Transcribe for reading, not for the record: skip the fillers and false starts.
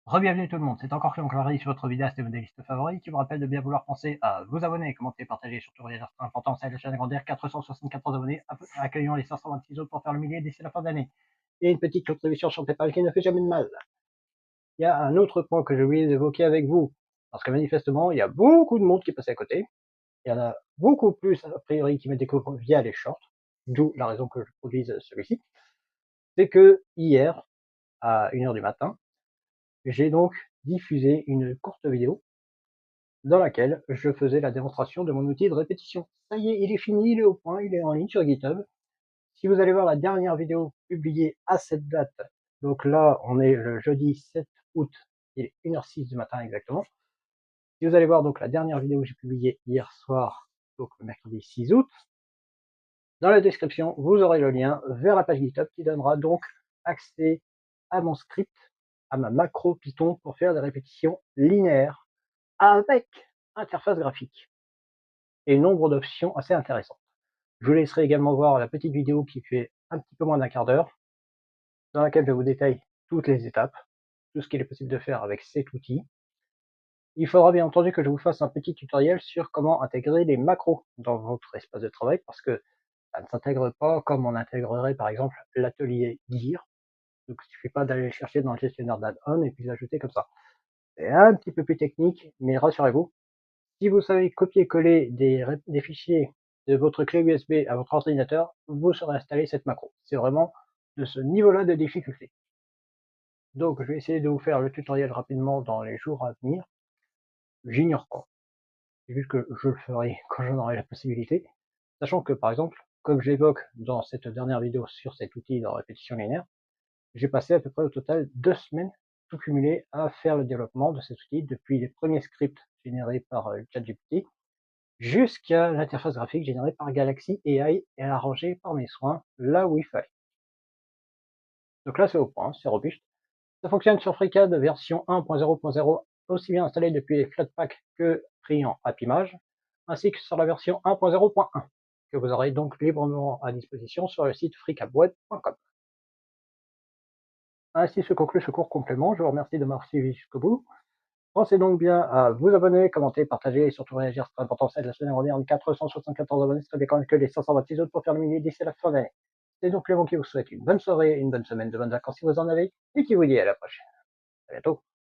Re-bienvenue tout le monde, c'est encore Clément Clary sur votre vidéaste et modéliste favori qui vous rappelle de bien vouloir penser à vous abonner, commenter, partager, surtout réagir, c'est important, ça aide la chaîne à grandir, 474 abonnés, accueillons les 526 autres pour faire le millier d'ici la fin de l'année. Et une petite contribution sur PayPal qui ne fait jamais de mal. Il y a un autre point que j'ai oublié d'évoquer avec vous, parce que manifestement, il y a beaucoup de monde qui passe à côté, il y en a beaucoup plus a priori qui me découvrent via les shorts, d'où la raison que je produise celui-ci, c'est que hier, à 1h du matin, j'ai donc diffusé une courte vidéo dans laquelle je faisais la démonstration de mon outil de répétition. Ça y est, il est fini, il est au point, il est en ligne sur GitHub. Si vous allez voir la dernière vidéo publiée à cette date, donc là, on est le jeudi 7 août, il est 1h06 du matin exactement. Si vous allez voir donc la dernière vidéo que j'ai publiée hier soir, donc le mercredi 6 août, dans la description, vous aurez le lien vers la page GitHub qui donnera donc accès à mon script, à ma macro Python pour faire des répétitions linéaires avec interface graphique et nombre d'options assez intéressantes. Je vous laisserai également voir la petite vidéo qui fait un petit peu moins d'un quart d'heure, dans laquelle je vous détaille toutes les étapes, tout ce qu'il est possible de faire avec cet outil. Il faudra bien entendu que je vous fasse un petit tutoriel sur comment intégrer les macros dans votre espace de travail, parce que ça ne s'intègre pas comme on intégrerait par exemple l'atelier Gear. Donc il ne suffit pas d'aller chercher dans le gestionnaire d'add-on et puis l'ajouter comme ça. C'est un petit peu plus technique, mais rassurez-vous, si vous savez copier-coller des fichiers de votre clé USB à votre ordinateur, vous saurez installer cette macro. C'est vraiment de ce niveau-là de difficulté. Donc je vais essayer de vous faire le tutoriel rapidement dans les jours à venir. J'ignore quand. C'est juste que je le ferai quand j'en aurai la possibilité. Sachant que par exemple, comme j'évoque dans cette dernière vidéo sur cet outil de répétition linéaire, j'ai passé à peu près au total 2 semaines tout cumulé à faire le développement de cet outil depuis les premiers scripts générés par ChatGPT jusqu'à l'interface graphique générée par Galaxy AI et arrangée par mes soins là où il fallait. Donc là c'est au point, c'est robuste. Ça fonctionne sur FreeCAD version 1.0.0, aussi bien installé depuis les Flatpak que pris en AppImage, ainsi que sur la version 1.0.1, que vous aurez donc librement à disposition sur le site freecadweb.com. Ainsi se conclut ce court complément, je vous remercie de m'avoir suivi jusqu'au bout. Pensez donc bien à vous abonner, commenter, partager et surtout réagir, c'est très important, c'est la chaîne on est en 474 abonnés, c'est bien que les 526 autres pour faire le millier d'ici la fin d'année. C'est donc Clément qui vous souhaite une bonne soirée, une bonne semaine, de bonnes vacances si vous en avez, et qui vous dit à la prochaine. À bientôt.